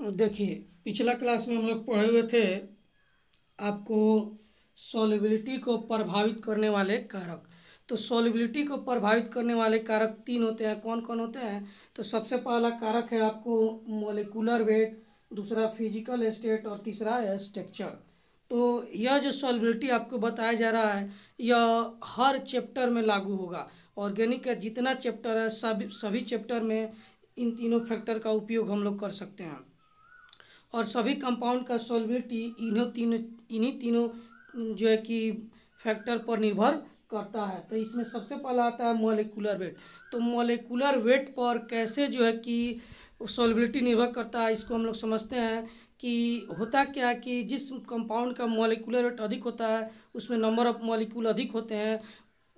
देखिए, पिछला क्लास में हम लोग पढ़े हुए थे आपको सॉल्युबिलिटी को प्रभावित करने वाले कारक। तो सॉल्युबिलिटी को प्रभावित करने वाले कारक तीन होते हैं। कौन कौन होते हैं? तो सबसे पहला कारक है आपको मॉलिक्यूलर वेट, दूसरा फिजिकल स्टेट और तीसरा है स्ट्रक्चर। तो यह जो सॉल्युबिलिटी आपको बताया जा रहा है यह हर चैप्टर में लागू होगा। ऑर्गेनिक का जितना चैप्टर है सभी चैप्टर में इन तीनों फैक्टर का उपयोग हम लोग कर सकते हैं। और सभी कंपाउंड का सॉल्युबिलिटी इन्हीं तीनों जो है कि फैक्टर पर निर्भर करता है। तो इसमें सबसे पहला आता है मॉलिक्यूलर वेट। तो मॉलिक्यूलर वेट पर कैसे जो है कि सॉल्युबिलिटी निर्भर करता है इसको हम लोग समझते हैं कि होता क्या है कि जिस कंपाउंड का मॉलिक्यूलर वेट अधिक होता है उसमें नंबर ऑफ मॉलिक्यूल अधिक होते हैं।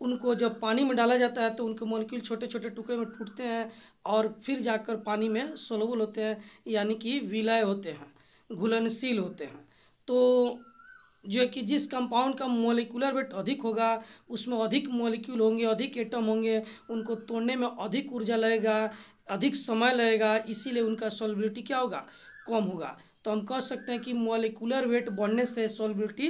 उनको जब पानी में डाला जाता है तो उनके मॉलिक्यूल छोटे छोटे टुकड़े में टूटते हैं और फिर जाकर पानी में सोलबल होते हैं, यानी कि विलय होते हैं, घुलनशील होते हैं। तो जो है कि जिस कंपाउंड का मॉलिक्यूलर वेट अधिक होगा उसमें अधिक मॉलिक्यूल होंगे, अधिक एटम होंगे, उनको तोड़ने में अधिक ऊर्जा लगेगा, अधिक समय लगेगा, इसीलिए उनका सॉल्युबिलिटी क्या होगा? कम होगा। तो हम कह सकते हैं कि मॉलिक्यूलर वेट बढ़ने से सॉल्युबिलिटी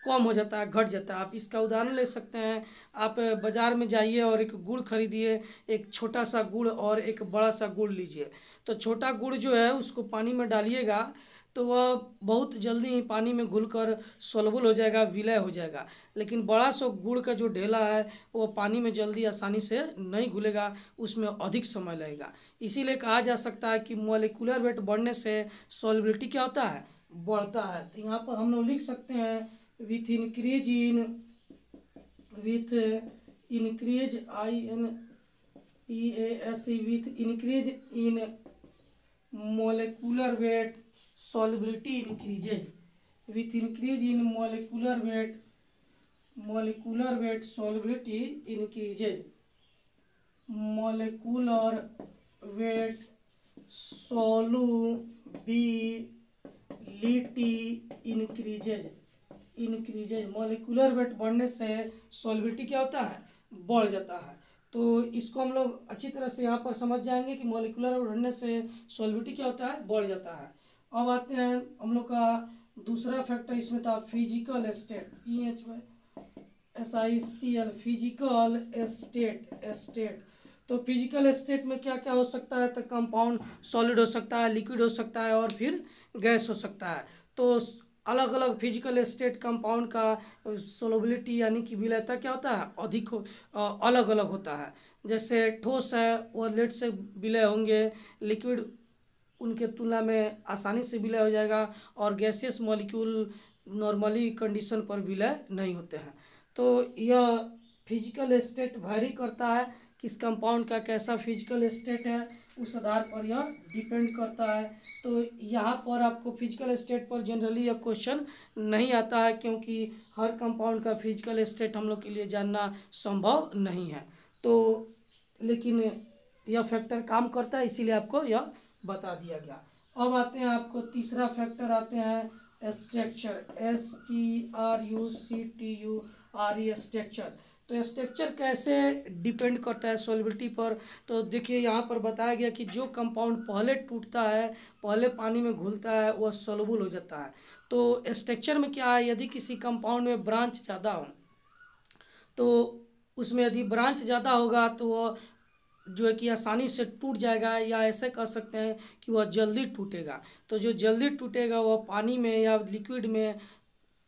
कम हो जाता है, घट जाता है। आप इसका उदाहरण ले सकते हैं। आप बाज़ार में जाइए और एक गुड़ खरीदिए, एक छोटा सा गुड़ और एक बड़ा सा गुड़ लीजिए। तो छोटा गुड़ जो है उसको पानी में डालिएगा तो वह बहुत जल्दी ही पानी में घुलकर सॉल्युबल हो जाएगा, विलय हो जाएगा। लेकिन बड़ा सा गुड़ का जो ढेला है वो पानी में जल्दी आसानी से नहीं घुलेगा, उसमें अधिक समय लगेगा। इसीलिए कहा जा सकता है कि मॉलिक्यूलर वेट बढ़ने से सॉल्युबिलिटी क्या होता है? बढ़ता है। तो यहाँ पर हम लोग लिख सकते हैं with increase in with increase INEASE with increase in molecular weight solubility increases with increase in molecular weight solubility increases molecular weight solubility increases molecular weight बढ़ने से सॉल्युबिलिटी क्या होता है? बढ़ जाता है। तो इसको हम लोग अच्छी तरह से यहाँ पर समझ जाएंगे कि मॉलिक्यूलर वेट बढ़ने से सॉल्युबिलिटी क्या होता है? बढ़ जाता है। अब आते हैं हम लोग का दूसरा फैक्टर, इसमें था physical state, EHSICL, physical state. तो फिजिकल स्टेट में क्या क्या हो सकता है? तो कंपाउंड सॉलिड हो सकता है, लिक्विड हो सकता है और फिर गैस हो सकता है। तो अलग अलग फिजिकल स्टेट कंपाउंड का सोलबिलिटी यानी कि विलयता क्या होता है? अलग अलग होता है। जैसे ठोस है वो लेट से विलय होंगे, लिक्विड उनके तुलना में आसानी से विलय हो जाएगा और गैसियस मॉलिक्यूल नॉर्मली कंडीशन पर विलय नहीं होते हैं। तो यह फिजिकल स्टेट वैरी करता है, किस कंपाउंड का कैसा फिजिकल स्टेट है उस आधार पर यह डिपेंड करता है। तो यहाँ पर आपको फिजिकल स्टेट पर जनरली यह क्वेश्चन नहीं आता है क्योंकि हर कंपाउंड का फिजिकल स्टेट हम लोग के लिए जानना संभव नहीं है। तो लेकिन यह फैक्टर काम करता है, इसीलिए आपको यह बता दिया गया। अब आते हैं आपको तीसरा फैक्टर आते हैं स्ट्रक्चर, STRUCTURE, स्ट्रक्चर। तो स्ट्रक्चर कैसे डिपेंड करता है सॉल्युबिलिटी पर? तो देखिए यहाँ पर बताया गया कि जो कंपाउंड पहले टूटता है, पहले पानी में घुलता है, वह सॉल्युबल हो जाता है। तो स्ट्रक्चर में क्या है? यदि किसी कंपाउंड में ब्रांच ज़्यादा हो तो उसमें यदि ब्रांच ज़्यादा होगा तो वह जो है कि आसानी से टूट जाएगा, या ऐसे कह सकते हैं कि वह जल्दी टूटेगा। तो जो जल्दी टूटेगा वह पानी में या लिक्विड में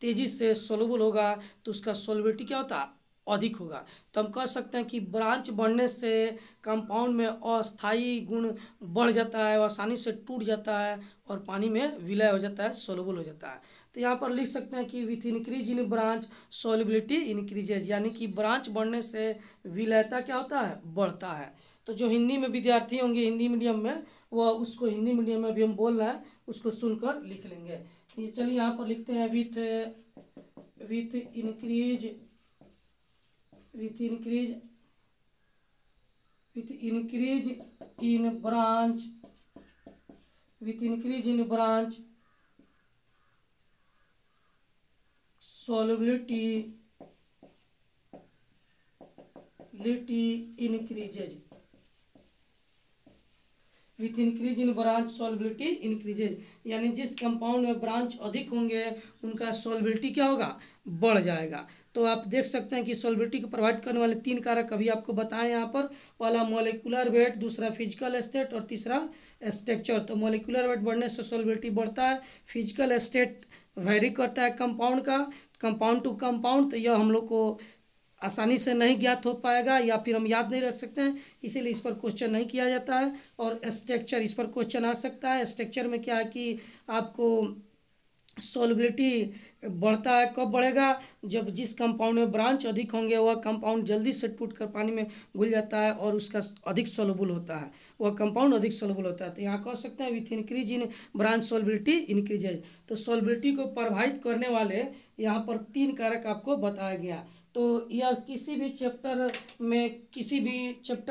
तेज़ी से सोलबल होगा, तो उसका सोलबिलिटी क्या होता है? अधिक होगा। तो हम कह सकते हैं कि ब्रांच बढ़ने से कंपाउंड में अस्थायी गुण बढ़ जाता है, आसानी से टूट जाता है और पानी में विलय हो जाता है, सोलबल हो जाता है। तो यहाँ पर लिख सकते हैं कि with increase in branch solubility increases, यानी कि ब्रांच बढ़ने से विलयता क्या होता है? बढ़ता है। तो जो हिंदी में विद्यार्थी होंगे हिंदी मीडियम में, वह उसको हिंदी मीडियम में भी हम बोल रहे हैं उसको सुनकर लिख लेंगे। ये चलिए यहाँ पर लिखते हैं with with increase with increase with increase in branch with increase in branch solubility increases. With increase in branch solubility increases, यानी जिस कंपाउंड में ब्रांच अधिक होंगे उनका सॉल्युबिलिटी क्या होगा, बढ़ जाएगा। तो आप देख सकते हैं कि सॉल्युबिलिटी को प्रभावित करने वाले 3 कारक अभी आपको बताएं यहाँ पर। पहला मॉलिक्यूलर वेट, दूसरा फिजिकल स्टेट और तीसरा स्ट्रक्चर। तो मॉलिक्यूलर वेट बढ़ने से सॉल्युबिलिटी बढ़ता है, फिजिकल स्टेट वेरी करता है कंपाउंड का, कंपाउंड टू कंपाउंड, तो यह हम लोग को आसानी से नहीं ज्ञात हो पाएगा या फिर हम याद नहीं रख सकते हैं, इसीलिए इस पर क्वेश्चन नहीं किया जाता है। और स्ट्रक्चर, इस पर क्वेश्चन आ सकता है। स्ट्रक्चर में क्या है कि आपको सॉल्युबिलिटी बढ़ता है, कब बढ़ेगा, जब जिस कंपाउंड में ब्रांच अधिक होंगे वह कंपाउंड जल्दी से टूटकर पानी में घुल जाता है और उसका अधिक सॉल्युबल होता है, वह कंपाउंड अधिक सॉल्युबल होता है। तो यहाँ कह सकते हैं with increase in branch solubility increases. तो सॉल्युबिलिटी को प्रभावित करने वाले यहाँ पर 3 कारक आपको बताया गया। तो यह किसी भी चैप्टर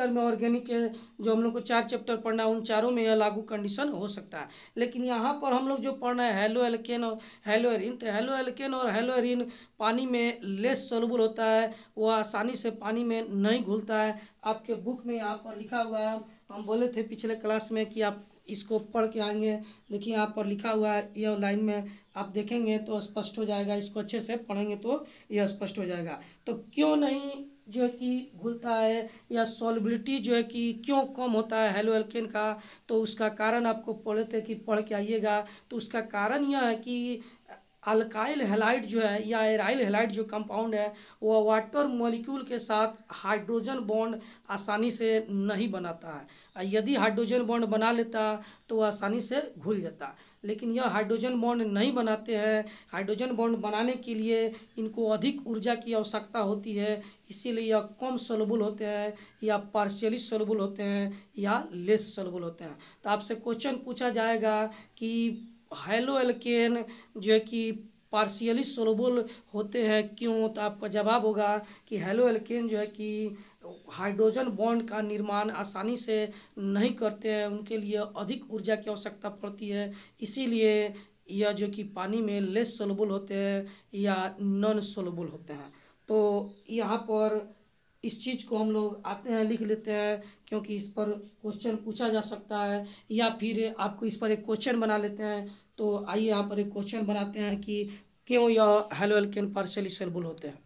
में ऑर्गेनिक के जो हम लोग को 4 चैप्टर पढ़ना है उन चारों में यह लागू कंडीशन हो सकता है। लेकिन यहाँ पर हम लोग जो पढ़ना है हेलो एल्केन और हेलो एरिन, तो हेलो एल्केन और हेलो एरिन पानी में लेस सॉल्युबल होता है, वह आसानी से पानी में नहीं घुलता है। आपके बुक में यहाँ पर लिखा हुआ है, हम बोले थे पिछले क्लास में कि आप इसको पढ़ के आएंगे। देखिए यहाँ पर लिखा हुआ है, यह लाइन में आप देखेंगे तो स्पष्ट हो जाएगा, इसको अच्छे से पढ़ेंगे तो यह स्पष्ट हो जाएगा। तो क्यों नहीं जो है कि घुलता है या सॉल्युबिलिटी जो है कि क्यों कम होता है हेलो एल्केन का, तो उसका कारण आपको पढ़े थे कि पढ़ के आइएगा। तो उसका कारण यह है कि अल्काइल हैलाइड जो है या एराइल हैलाइड जो कंपाउंड है वह वाटर मॉलिक्यूल के साथ हाइड्रोजन बॉन्ड आसानी से नहीं बनाता है। यदि हाइड्रोजन बॉन्ड बना लेता तो वह आसानी से घुल जाता, लेकिन यह हाइड्रोजन बॉन्ड नहीं बनाते हैं। हाइड्रोजन बॉन्ड बनाने के लिए इनको अधिक ऊर्जा की आवश्यकता होती है, इसीलिए यह कम सॉल्युबल होते हैं या पार्शियली सॉल्युबल होते हैं या लेस सॉल्युबल होते हैं। तो आपसे क्वेश्चन पूछा जाएगा कि हेलो एल्केन जो है कि पार्शियली सॉल्युबल होते हैं क्यों, तो आपका जवाब होगा कि हेलो एल्केन जो है कि हाइड्रोजन बॉन्ड का निर्माण आसानी से नहीं करते हैं, उनके लिए अधिक ऊर्जा की आवश्यकता पड़ती है, इसीलिए यह जो कि पानी में लेस सॉल्युबल होते हैं या नॉन सॉल्युबल होते हैं। तो यहाँ पर इस चीज़ को हम लोग आते हैं लिख लेते हैं, क्योंकि इस पर क्वेश्चन पूछा जा सकता है या फिर आपको इस पर एक क्वेश्चन बना लेते हैं। तो आइए यहाँ पर एक क्वेश्चन बनाते हैं कि क्यों यह हेलो एल्केन पार्शियली सॉल्युबल होते हैं।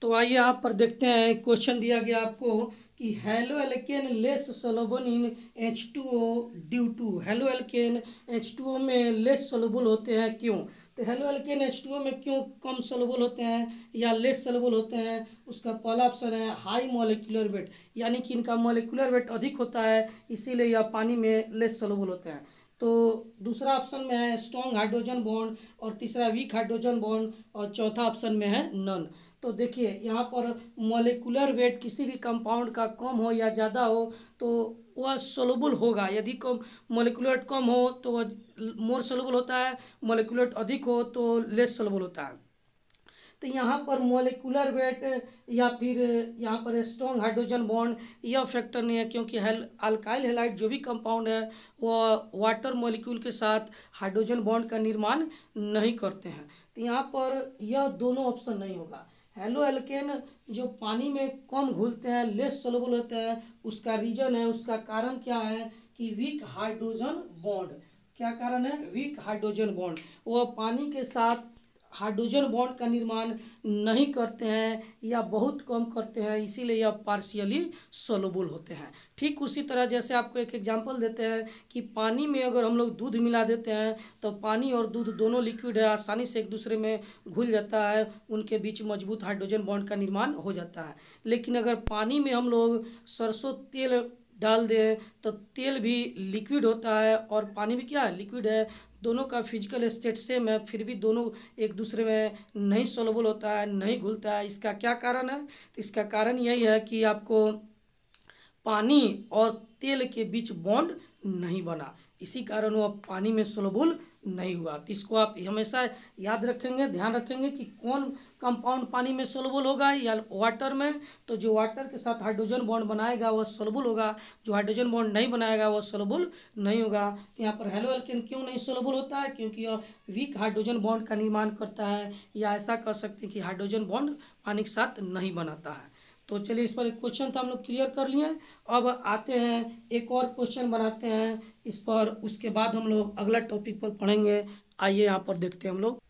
तो आइए यहाँ पर देखते हैं, क्वेश्चन दिया गया आपको कि haloalkane less soluble in H2O due to, haloalkane H2O में लेस सॉल्युबल होते हैं क्यों। तो हेलो एल्केन H2O में क्यों कम सॉल्युबल होते हैं या लेस सॉल्युबल होते हैं, उसका पहला ऑप्शन है हाई मॉलिक्यूलर वेट, यानी कि इनका मॉलिक्यूलर वेट अधिक होता है, इसीलिए यह पानी में लेस सॉल्युबल होते हैं। तो दूसरा ऑप्शन में है स्ट्रॉन्ग हाइड्रोजन बॉन्ड और तीसरा वीक हाइड्रोजन बॉन्ड और चौथा ऑप्शन में है नन। तो देखिए यहाँ पर मॉलिक्यूलर वेट किसी भी कंपाउंड का कम हो या ज़्यादा हो तो वह सोलुबल होगा। यदि कम मॉलिक्यूलर वेट कम हो तो वह मोर सोलुबल होता है, मॉलिक्यूलर वेट अधिक हो तो लेस सोलुबल होता है। तो यहाँ पर मॉलिक्यूलर वेट या फिर यहाँ पर स्ट्रॉन्ग हाइड्रोजन बॉन्ड यह फैक्टर नहीं है, क्योंकि अल्काइल हैलाइड जो भी कंपाउंड है वह वाटर मॉलिक्यूल के साथ हाइड्रोजन बॉन्ड का निर्माण नहीं करते हैं। तो यहाँ पर यह दोनों ऑप्शन नहीं होगा। हेलो एल्केन जो पानी में कम घुलते हैं, लेस सोलुबल होते हैं, उसका रीजन है, उसका कारण क्या है कि वीक हाइड्रोजन बॉन्ड। क्या कारण है? वीक हाइड्रोजन बॉन्ड, वह पानी के साथ हाइड्रोजन बॉन्ड का निर्माण नहीं करते हैं या बहुत कम करते हैं, इसीलिए यह पार्शियली सोलुबल होते हैं। ठीक उसी तरह जैसे आपको एक एग्जांपल देते हैं कि पानी में अगर हम लोग दूध मिला देते हैं तो पानी और दूध दोनों लिक्विड है, आसानी से एक दूसरे में घुल जाता है, उनके बीच मजबूत हाइड्रोजन बॉन्ड का निर्माण हो जाता है। लेकिन अगर पानी में हम लोग सरसों तेल डाल दें तो तेल भी लिक्विड होता है और पानी भी क्या है, लिक्विड है, दोनों का फिजिकल स्टेट सेम है, फिर भी दोनों एक दूसरे में नहीं सोलुबल होता है, नहीं घुलता है। इसका क्या कारण है? तो इसका कारण यही है कि आपको पानी और तेल के बीच बॉन्ड नहीं बना, इसी कारण वो पानी में सोलुबल नहीं हुआ। तो इसको आप हमेशा याद रखेंगे, ध्यान रखेंगे कि कौन कंपाउंड पानी में सोलुबल होगा या वाटर में। तो जो वाटर के साथ हाइड्रोजन बॉन्ड बनाएगा वह सोलुबल होगा, जो हाइड्रोजन बॉन्ड नहीं बनाएगा वह सोलुबल नहीं होगा। तो यहाँ पर हेलो एल्केन क्यों नहीं सोलुबल होता है? क्योंकि यह वीक हाइड्रोजन बॉन्ड का निर्माण करता है, या ऐसा कर सकते हैं कि हाइड्रोजन बॉन्ड पानी के साथ नहीं बनाता है। तो चलिए इस पर एक क्वेश्चन था हम लोग क्लियर कर लिए। अब आते हैं एक और क्वेश्चन बनाते हैं इस पर, उसके बाद हम लोग अगला टॉपिक पर पढ़ेंगे। आइए यहाँ पर देखते हैं हम लोग।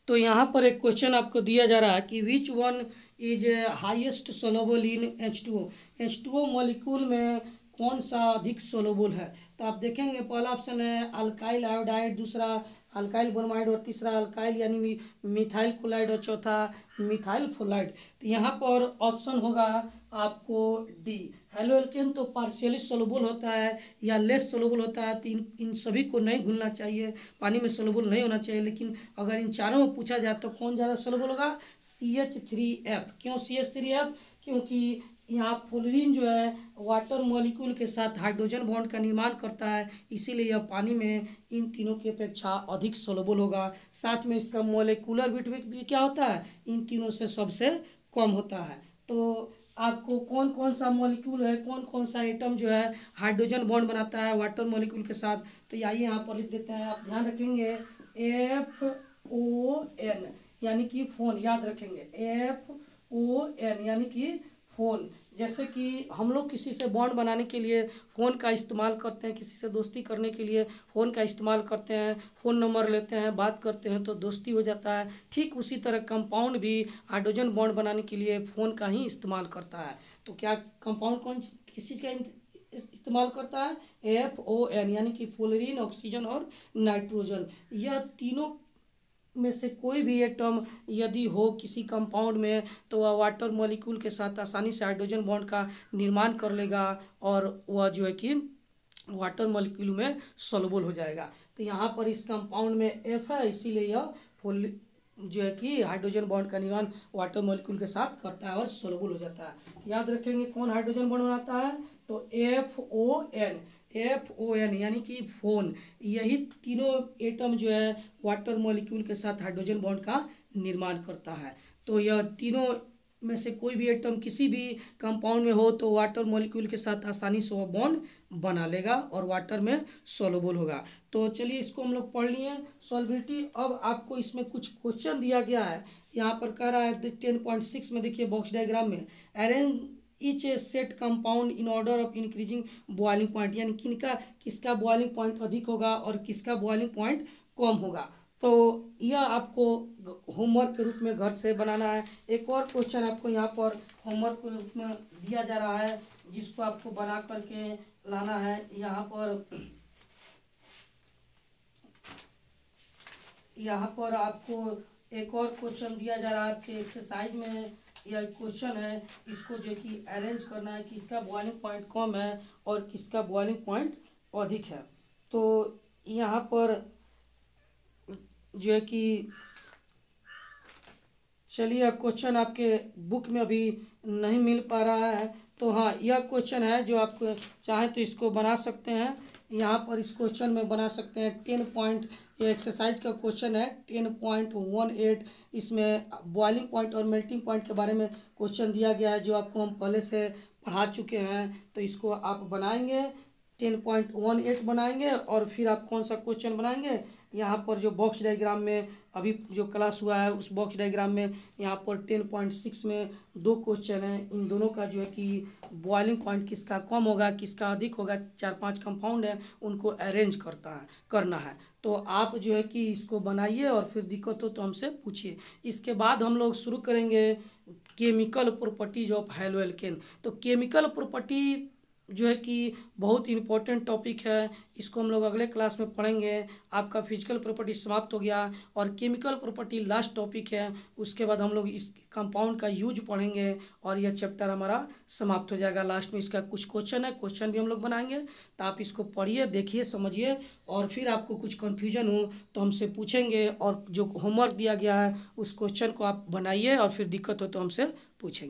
तो यहाँ पर एक क्वेश्चन आपको दिया जा रहा है कि which one is highest soluble in H2O। H2O molecule में कौन सा अधिक सोलोबल है। तो आप देखेंगे पहला ऑप्शन है अल्काइल आयोडाइड, दूसरा अल्काइल ब्रोमाइड और तीसरा अल्काइल यानी मिथाइल क्लोराइड और चौथा मिथाइल फोलाइड। तो यहाँ पर ऑप्शन होगा आपको डी। हेलो एल्केन तो पार्शियली सोलुबल होता है या लेस सोलुबल होता है, तो इन सभी को नहीं भूलना चाहिए, पानी में सोलुबल नहीं होना चाहिए। लेकिन अगर इन चारों में पूछा जाए तो कौन ज़्यादा सोलुबल होगा, CH3F। क्यों CH3F? क्योंकि यहाँ फ्लोरीन जो है वाटर मॉलिक्यूल के साथ हाइड्रोजन बॉन्ड का निर्माण करता है, इसीलिए यह पानी में इन तीनों की अपेक्षा अधिक सोलुबल होगा। साथ में इसका मोलिकुलर वेट भी क्या होता है, इन तीनों से सबसे कम होता है। तो आपको कौन कौन सा मॉलिक्यूल है, कौन कौन सा एटम जो है हाइड्रोजन बॉन्ड बनाता है वाटर मॉलिक्यूल के साथ, तो आइए यहाँ पर लिख देते हैं। आप ध्यान रखेंगे FON यानी कि फोन, याद रखेंगे FON यानी कि फ़ोन। जैसे कि हम लोग किसी से बॉन्ड बनाने के लिए फ़ोन का इस्तेमाल करते हैं, किसी से दोस्ती करने के लिए फ़ोन का इस्तेमाल करते हैं, फ़ोन नंबर लेते हैं, बात करते हैं तो दोस्ती हो जाता है। ठीक उसी तरह कंपाउंड भी हाइड्रोजन बॉन्ड बनाने के लिए फ़ोन का ही इस्तेमाल करता है। तो क्या कंपाउंड कौन किस चीज़ का इस्तेमाल करता है, FON यानी कि फ्लोरीन, ऑक्सीजन और नाइट्रोजन। यह तीनों में से कोई भी एटम यदि हो किसी कंपाउंड में तो वह वाटर मॉलिक्यूल के साथ आसानी से हाइड्रोजन बॉन्ड का निर्माण कर लेगा और वह जो है कि वाटर मॉलिक्यूल में सोलुबल हो जाएगा। तो यहाँ पर इस कंपाउंड में F है, इसीलिए यह जो है कि हाइड्रोजन बॉन्ड का निर्माण वाटर मॉलिक्यूल के साथ करता है और सोलुबल हो जाता है। याद रखेंगे कौन हाइड्रोजन बॉन्ड बनाता है, तो FON यानी कि फोन। यही तीनों एटम जो है वाटर मॉलिक्यूल के साथ हाइड्रोजन बॉन्ड का निर्माण करता है। तो यह तीनों में से कोई भी एटम किसी भी कंपाउंड में हो तो वाटर मॉलिक्यूल के साथ आसानी से वह बॉन्ड बना लेगा और वाटर में सोलुबल होगा। तो चलिए इसको हम लोग पढ़ लिए सॉल्बिलिटी। अब आपको इसमें कुछ क्वेश्चन दिया गया है, यहाँ पर कह रहा है 10.6 में देखिए बॉक्स डायग्राम में, arrange each A set compound in order of increasing boiling point, यानी किसका बॉइलिंग पॉइंट अधिक होगा और किसका बॉइलिंग पॉइंट कम होगा। तो यह आपको होमवर्क के रूप में घर से बनाना है। एक और क्वेश्चन आपको यहाँ पर होमवर्क के रूप में दिया जा रहा है जिसको आपको बना करके लाना है। यहाँ पर आपको एक और क्वेश्चन दिया जा रहा है आपके एक्सरसाइज में। यह क्वेश्चन है, इसको जो कि अरेंज करना है कि इसका बॉइलिंग पॉइंट कम है और किसका बॉइलिंग पॉइंट अधिक है। तो यहाँ पर जो है कि चलिए क्वेश्चन आपके बुक में अभी नहीं मिल पा रहा है, तो हाँ यह क्वेश्चन है जो आप चाहे तो इसको बना सकते हैं। यहाँ पर इस क्वेश्चन में बना सकते हैं 10 ये एक्सरसाइज का क्वेश्चन है 10.18। इसमें बॉइलिंग पॉइंट और मेल्टिंग पॉइंट के बारे में क्वेश्चन दिया गया है जो आपको हम पहले से पढ़ा चुके हैं। तो इसको आप बनाएंगे 10.18 बनाएंगे और फिर आप कौन सा क्वेश्चन बनाएंगे, यहाँ पर जो बॉक्स डायग्राम में अभी जो क्लास हुआ है उस बॉक्स डायग्राम में यहाँ पर 10.6 में दो क्वेश्चन हैं। इन दोनों का जो है कि बॉइलिंग पॉइंट किसका कम होगा किसका अधिक होगा, 4-5 कंपाउंड है उनको अरेंज करना है। तो आप जो है कि इसको बनाइए और फिर दिक्कत हो तो हमसे पूछिए। इसके बाद हम लोग शुरू करेंगे chemical properties of haloalkane. तो केमिकल प्रॉपर्टी जो है कि बहुत इंपॉर्टेंट टॉपिक है, इसको हम लोग अगले क्लास में पढ़ेंगे। आपका फिजिकल प्रॉपर्टी समाप्त हो गया और केमिकल प्रॉपर्टी लास्ट टॉपिक है। उसके बाद हम लोग इस कंपाउंड का यूज पढ़ेंगे और यह चैप्टर हमारा समाप्त हो जाएगा। लास्ट में इसका कुछ क्वेश्चन है, क्वेश्चन भी हम लोग बनाएंगे। तो आप इसको पढ़िए, देखिए, समझिए और फिर आपको कुछ कन्फ्यूजन हो तो हमसे पूछेंगे और जो होमवर्क दिया गया है उस क्वेश्चन को आप बनाइए और फिर दिक्कत हो तो हमसे पूछेंगे।